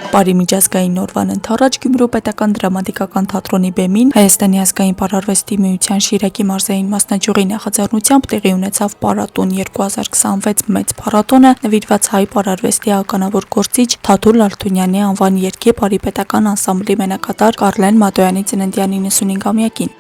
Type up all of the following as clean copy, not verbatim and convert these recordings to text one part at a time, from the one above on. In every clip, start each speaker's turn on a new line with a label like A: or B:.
A: Բարի միջազգային օրվան ընթառաջ Գյումրու պետական դրամատիկական թատրոնի բեմին Հայաստանի ազգային պարարվեստի միության Շիրակի մարզային մասնաճյուղի նախաձեռնությամբ տեղի ունեցավ Պարատուն 2026 մեծ փառատոնը նվիրված հայ պարարվեստի ականավոր գործիչ Թաթուլ Ալթունյանի անվան երգի Բարի պետական անսամբլի մենակատար Կարլեն Մադոյանի ծննդյան 95-ամյակին։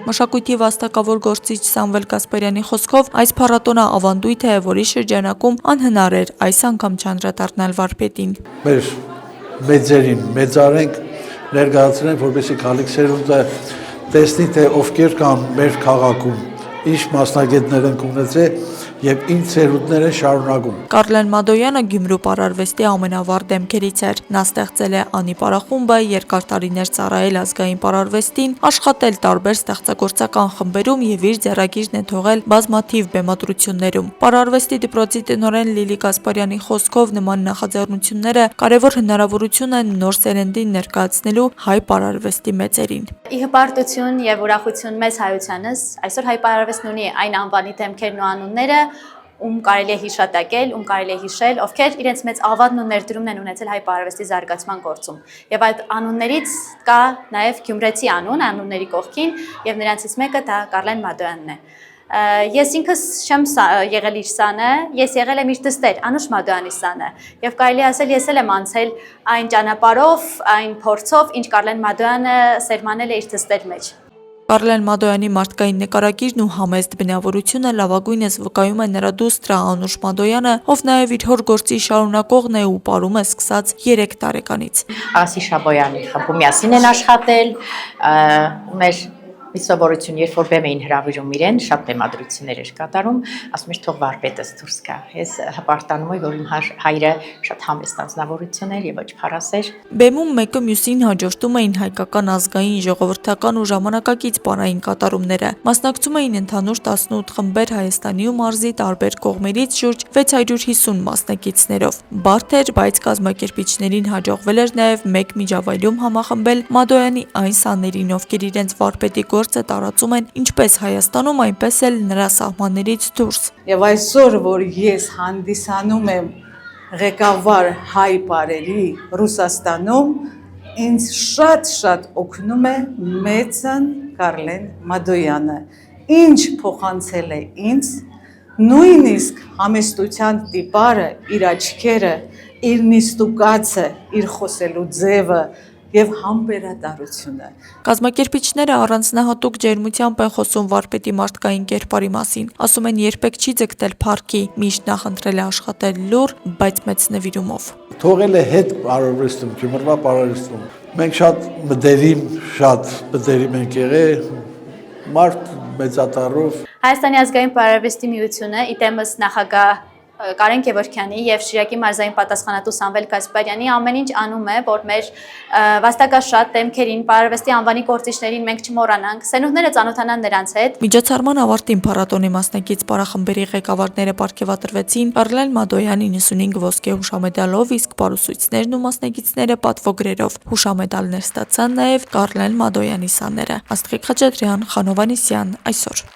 A: Մշակույթի վաստակավոր գործիչ Սամվել Գասպարյանի խոսքով այս փառատոնը ավանդույթ է, որի շրջանակում անհնար էր այս անգամ չանդրադառնալ վարպետին։
B: Մեր մեծերին մեծարենք, ներկայացնենք, որպեսզի քալիք սերունդը տեսնի, թե ովքեր կան մեր քաղաքում, ինչ մասնագետներ են ունեցել եւ ինչ սերունդներ են շարունակում։
A: Կարլեն Մադոյանը Գյումրու պարարվեստի ամենավառ դեմքերից էր։ Նա ստեղծել է Անի պարախումբը, երկար տարիներ ծառայել ազգային պարարվեստին, աշխատել տարբեր ստեղծագործական խմբերում եւ իր ձեռագիրն է թողել բազմաթիվ բեմադրություններում։ Պարարվեստի դպրոցի տնօրեն Լիլի Գասպարյանի խոսքով նման նախաձեռնությունները կարևոր հնարավորություն են նոր սերնդին ներկայացնելու հայ պարարվեստի մեծերին։
C: Ի հպարտություն եւ ուրախություն մեծ հայությանս, այսօր հայ պարարվեստն ունի այն անվանի դեմքերն ու անունները, ում կարելի է հիշատակել, ում կարելի է հիշել, ովքեր իրենց մեծ ավադն ու ներդրումն են ունեցել հայ պարարվեստի զարգացման գործում։ Եվ այդ անուններից կա նաև գյումրեցի անուն, անունների կողքին, եւ նրանցից մեկը դա Կարլեն Մադոյանն է։ Ես ինքս չեմ եղել իր սանը, ես եղել եմ իր դստեր, Անուշ Մադոյանի սանը, եւ կարելի ասել ես էլ եմ անցել այն ճանապարհով, այն փորձով, ինչ Կարլեն Մադոյանը սերմանել է իր դստեր մեջ։
A: Կարլեն Մադոյանի մարդկային նկարագիրն ու համեստ բնավորությունը լավագույնս վկայում է նրա դուստր Անուշ Մադոյանը, ով նաև իր հոր գործի շարունակողն է ու ապրում է սկսած 3 տարեկանից։
D: Ասի Շաբոյանի խմբում միասին են աշխատել, մեր մի սովորություն, երբ որ բեմ էին հրավիրում իրեն, շատ բեմադրություններ էր կատարում, ասում էր թող վարպետս դուրս գա։ Ես հպարտանում եմ, որ իմ հայրը շատ համեստ անձնավորություն էր եւ ոչ փառասեր։
A: Բեմում մեկը մյուսին հաջորդում էին հայկական ազգային, ժողովրդական ու ժամանակակից պարային կատարումները։ Մասնակցում էին ընդհանուր 18 խմբեր Հայաստանի ու մարզի տարբեր կողմերից շուրջ 650 մասնակիցներով։ Բարդ էր, բայց կազմակերպիչներին հաջողվել էր նաև մեկ միջավայրում համախմբել Մադոյանի այն սաներին, ովքեր իրենց վարպետի գործը տարածում են ինչպես Հայաստանում, այնպես էլ նրա սահմաններից դուրս։
E: Եվ այսօր, որ ես հանդիսանում եմ ղեկավար հայ պարերի Ռուսաստանում, ինձ շատ օգնում է մեծն Կարլեն Մադոյանը, ինչ փոխանցել է ինձ, նույնիսկ համեստության տիպարը, իր աչքերը, իր նիստուկացը, իր խոսելու ձևը եւ համբերատարությունը։
A: Կազմակերպիչները առանձնահատուկ ջերմությամբ են խոսում վարպետի մարդկային կերպարի մասին։ Ասում են երբեք չի ձգտել փառքի, միշտ նախընտրել է աշխատել լուռ, բայց մեծ նվիրումով։
B: Թողել է հետ պարարվեստում, Գյումրվա պարարվեստում։ Մենք շատ մտերիմ ենք եղել, մարդ մեծատառով։
C: Հայաստանի ազգային պարարվեստի միությունը իտեմս նախագահ Կարեն Գևորգյանի եւ Շիրակի մարզային պատասխանատու Սամվել Գասպարյանի ամեն ինչ անում է, որ մեր վաստակաշատ դեմքերին, պարարվեստի անվանի գործիչներին մենք չմոռանանք, սերունդները ծանոթանան նրանց հետ։
A: Միջոցառման ավարտին փառատոնի մասնակից պարախմբերի ղեկավարները պարգևատրվեցին Կարլեն Մադոյանի 95 ոսկե հուշամեդալով, իսկ պարուսույցներն ու մասնակիցները պատվոգրերով։ Հուշամեդալներ ստացան նաև Կարլեն Մադոյանի սաները։ Աստղիկ Խաչատրյան, Խանով Անիսյան, այսօր։